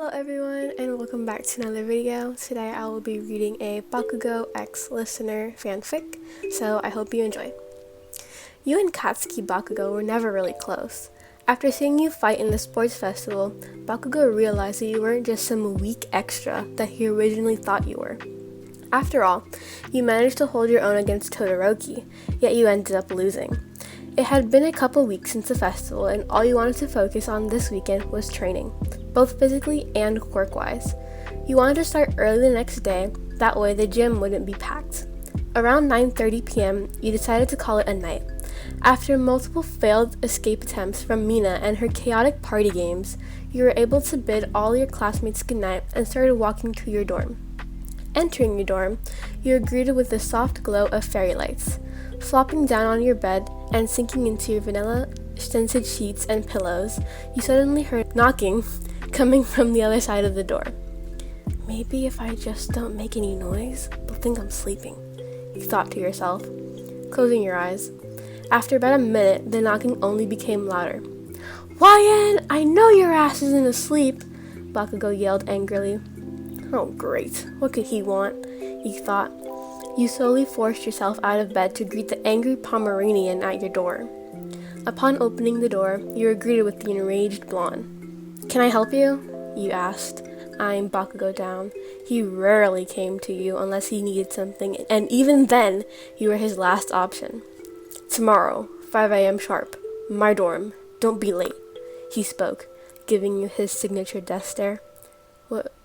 Hello everyone and welcome back to another video. Today I will be reading a Bakugo X Listener fanfic, so I hope you enjoy. You and Katsuki Bakugo were never really close. After seeing you fight in the sports festival, Bakugo realized that you weren't just some weak extra that he originally thought you were. After all, you managed to hold your own against Todoroki, yet you ended up losing. It had been a couple weeks since the festival and all you wanted to focus on this weekend was training, both physically and quirk-wise. You wanted to start early the next day, that way the gym wouldn't be packed. Around 9:30 p.m., you decided to call it a night. After multiple failed escape attempts from Mina and her chaotic party games, you were able to bid all your classmates goodnight and started walking to your dorm. Entering your dorm, you were greeted with the soft glow of fairy lights. Flopping down on your bed and sinking into your vanilla scented sheets and pillows, you suddenly heard knocking coming from the other side of the door. Maybe if I just don't make any noise, they'll think I'm sleeping, you thought to yourself, closing your eyes. After about a minute, the knocking only became louder. "Wyan, I know your ass isn't asleep," Bakugo yelled angrily. Oh great, what could he want, you thought. You slowly forced yourself out of bed to greet the angry Pomeranian at your door. Upon opening the door, you were greeted with the enraged blonde. "Can I help you?" you asked, eyeing Bakugo down. He rarely came to you unless he needed something, and even then, you were his last option. "Tomorrow, 5 a.m. sharp, my dorm, don't be late," he spoke, giving you his signature death stare.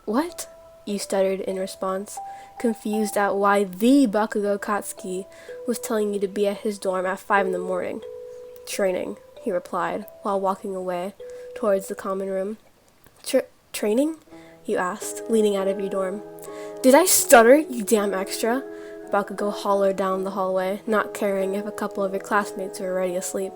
What? You stuttered in response, confused at why the Bakugo Katsuki was telling you to be at his dorm at 5 in the morning. "Training," he replied, while walking away towards the common room. Training? You asked, leaning out of your dorm. "Did I stutter, you damn extra?" Bakugo hollered down the hallway, not caring if a couple of your classmates were already asleep.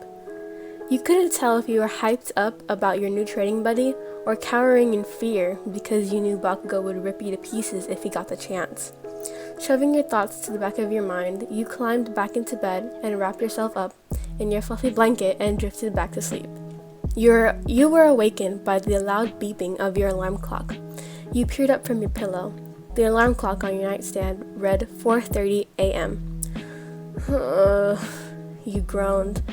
You couldn't tell if you were hyped up about your new training buddy or cowering in fear because you knew Bakugo would rip you to pieces if he got the chance. Shoving your thoughts to the back of your mind, you climbed back into bed and wrapped yourself up in your fluffy blanket and drifted back to sleep. You were awakened by the loud beeping of your alarm clock. You peered up from your pillow. The alarm clock on your nightstand read 4:30 a.m. You groaned.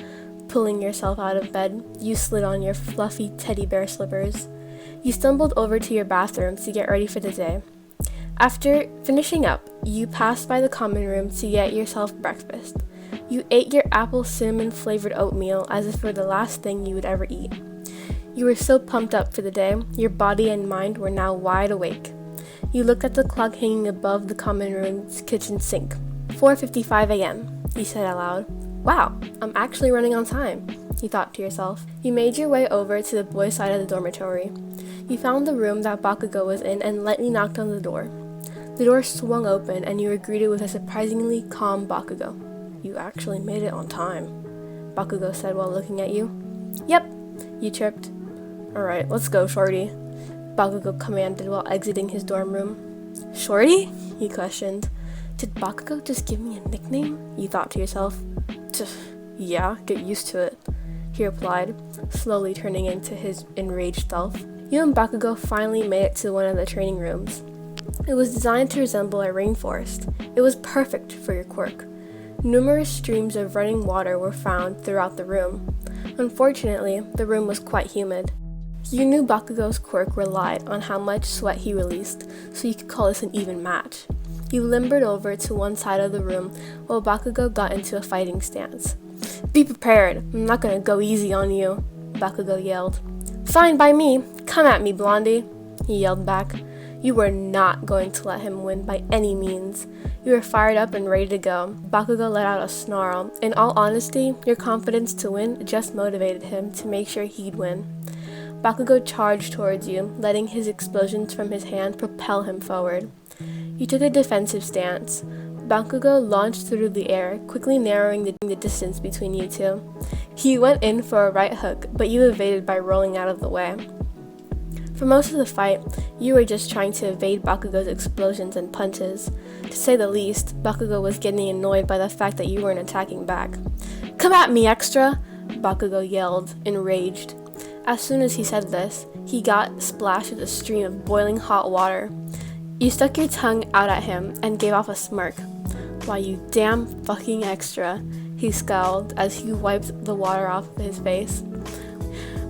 Pulling yourself out of bed, you slid on your fluffy teddy bear slippers. You stumbled over to your bathroom to get ready for the day. After finishing up, you passed by the common room to get yourself breakfast. You ate your apple cinnamon flavored oatmeal as if it were the last thing you would ever eat. You were so pumped up for the day, your body and mind were now wide awake. You looked at the clock hanging above the common room's kitchen sink. 4:55 a.m., you said out loud. "Wow, I'm actually running on time," you thought to yourself. You made your way over to the boys' side of the dormitory. You found the room that Bakugo was in and lightly knocked on the door. The door swung open and you were greeted with a surprisingly calm Bakugo. "You actually made it on time," Bakugo said while looking at you. "Yep," you chirped. "Alright, let's go, shorty," Bakugo commanded while exiting his dorm room. "Shorty?" you questioned. Did Bakugo just give me a nickname? You thought to yourself. "Yeah, get used to it," he replied, slowly turning into his enraged self. You and Bakugo finally made it to one of the training rooms. It was designed to resemble a rainforest. It was perfect for your quirk. Numerous streams of running water were found throughout the room. Unfortunately, the room was quite humid. You knew Bakugo's quirk relied on how much sweat he released, so you could call this an even match. You limbered over to one side of the room while Bakugo got into a fighting stance. "Be prepared, I'm not gonna go easy on you," Bakugo yelled. "Fine by me, come at me, blondie," he yelled back. You were not going to let him win by any means. You were fired up and ready to go. Bakugo let out a snarl. In all honesty, your confidence to win just motivated him to make sure he'd win. Bakugo charged towards you, letting his explosions from his hand propel him forward. You took a defensive stance. Bakugo launched through the air, quickly narrowing the distance between you two. He went in for a right hook, but you evaded by rolling out of the way. For most of the fight, you were just trying to evade Bakugo's explosions and punches. To say the least, Bakugo was getting annoyed by the fact that you weren't attacking back. "Come at me, extra!" Bakugo yelled, enraged. As soon as he said this, He got splashed with a stream of boiling hot water. You stuck your tongue out at him and gave off a smirk. "Why, you damn fucking extra," he scowled as he wiped the water off of his face.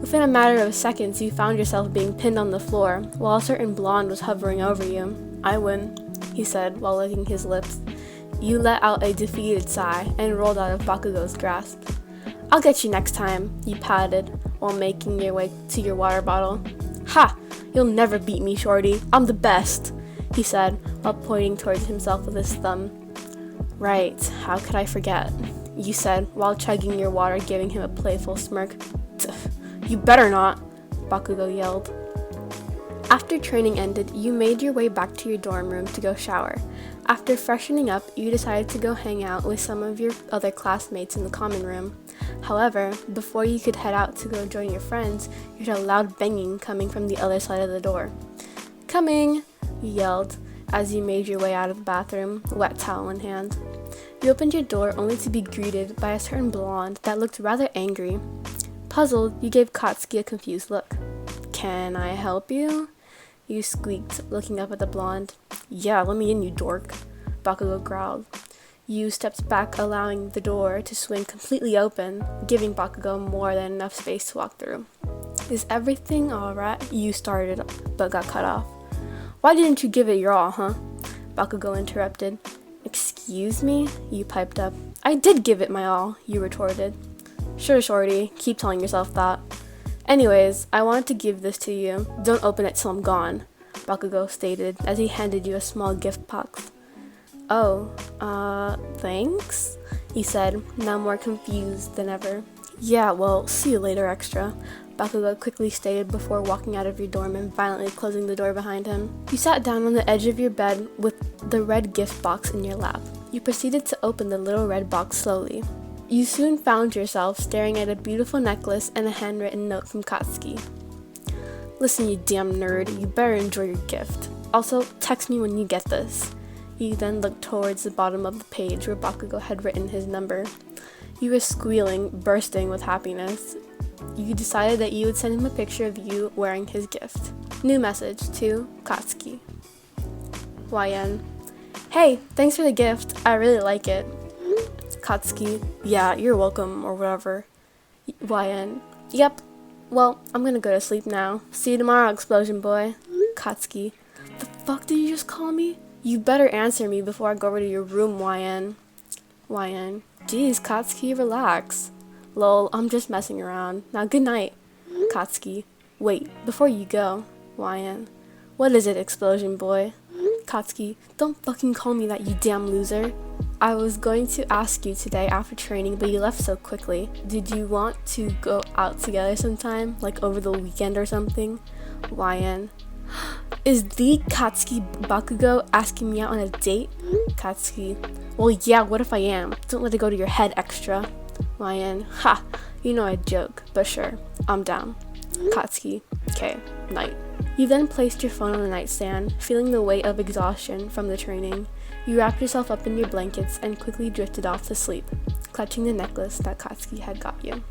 Within a matter of seconds, you found yourself being pinned on the floor, while a certain blonde was hovering over you. "I win," he said while licking his lips. You let out a defeated sigh and rolled out of Bakugo's grasp. "I'll get you next time," you pouted while making your way to your water bottle. "Ha! You'll never beat me, shorty. I'm the best," he said while pointing towards himself with his thumb. "Right, how could I forget?" you said while chugging your water, giving him a playful smirk. "You better not," Bakugo yelled. After training ended, you made your way back to your dorm room to go shower. After freshening up, you decided to go hang out with some of your other classmates in the common room. However, before you could head out to go join your friends, you heard a loud banging coming from the other side of the door. "Coming!" you yelled as you made your way out of the bathroom, wet towel in hand. You opened your door only to be greeted by a certain blonde that looked rather angry. Puzzled, you gave 𝕃𝕚𝕤𝕤 a confused look. "Can I help you?" you squeaked, looking up at the blonde. "Yeah, let me in, you dork," Bakugo growled. You stepped back, allowing the door to swing completely open, giving Bakugo more than enough space to walk through. "Is everything alright?" you started, but got cut off. "Why didn't you give it your all, huh?" Bakugo interrupted. "Excuse me?" you piped up. "I did give it my all," you retorted. "Sure, shorty, keep telling yourself that. Anyways, I wanted to give this to you. Don't open it till I'm gone," Bakugo stated as he handed you a small gift box. "Oh, thanks?" he said, now more confused than ever. "Yeah, well, see you later, extra," Bakugo quickly stated before walking out of your dorm and violently closing the door behind him. You sat down on the edge of your bed with the red gift box in your lap. You proceeded to open the little red box slowly. You soon found yourself staring at a beautiful necklace and a handwritten note from 𝕃𝕚𝕤𝕤. "Listen, you damn nerd, you better enjoy your gift. Also, text me when you get this." You then looked towards the bottom of the page where Bakugo had written his number. You were squealing, bursting with happiness. You decided that you would send him a picture of you wearing his gift. New message to 𝕃𝕚𝕤𝕤. YN. "Hey, thanks for the gift. I really like it." 𝕃𝕚𝕤𝕤. "Yeah, you're welcome," or whatever. YN. "Yep. Well, I'm gonna go to sleep now. See you tomorrow, explosion boy." 𝕃𝕚𝕤𝕤. "The fuck did you just call me? You better answer me before I go over to your room, YN." YN. "Geez, 𝕃𝕚𝕤𝕤, relax." "Lol, I'm just messing around. Now good night." 𝕃𝕚𝕤𝕤. "Wait, before you go." YN. "What is it, explosion boy?" 𝕃𝕚𝕤𝕤. "Don't fucking call me that, you damn loser." "I was going to ask you today after training, but you left so quickly. Did you want to go out together sometime, like over the weekend or something?" YN. "Is the 𝕃𝕚𝕤𝕤 Bakugo asking me out on a date?" 𝕃𝕚𝕤𝕤. "Well, yeah, what if I am? Don't let it go to your head, extra." YN. "Ha, you know I joke, but sure, I'm down." 𝕃𝕚𝕤𝕤. "Okay, night." You then placed your phone on the nightstand, feeling the weight of exhaustion from the training. You wrapped yourself up in your blankets and quickly drifted off to sleep, clutching the necklace that 𝕃𝕚𝕤𝕤 had got you.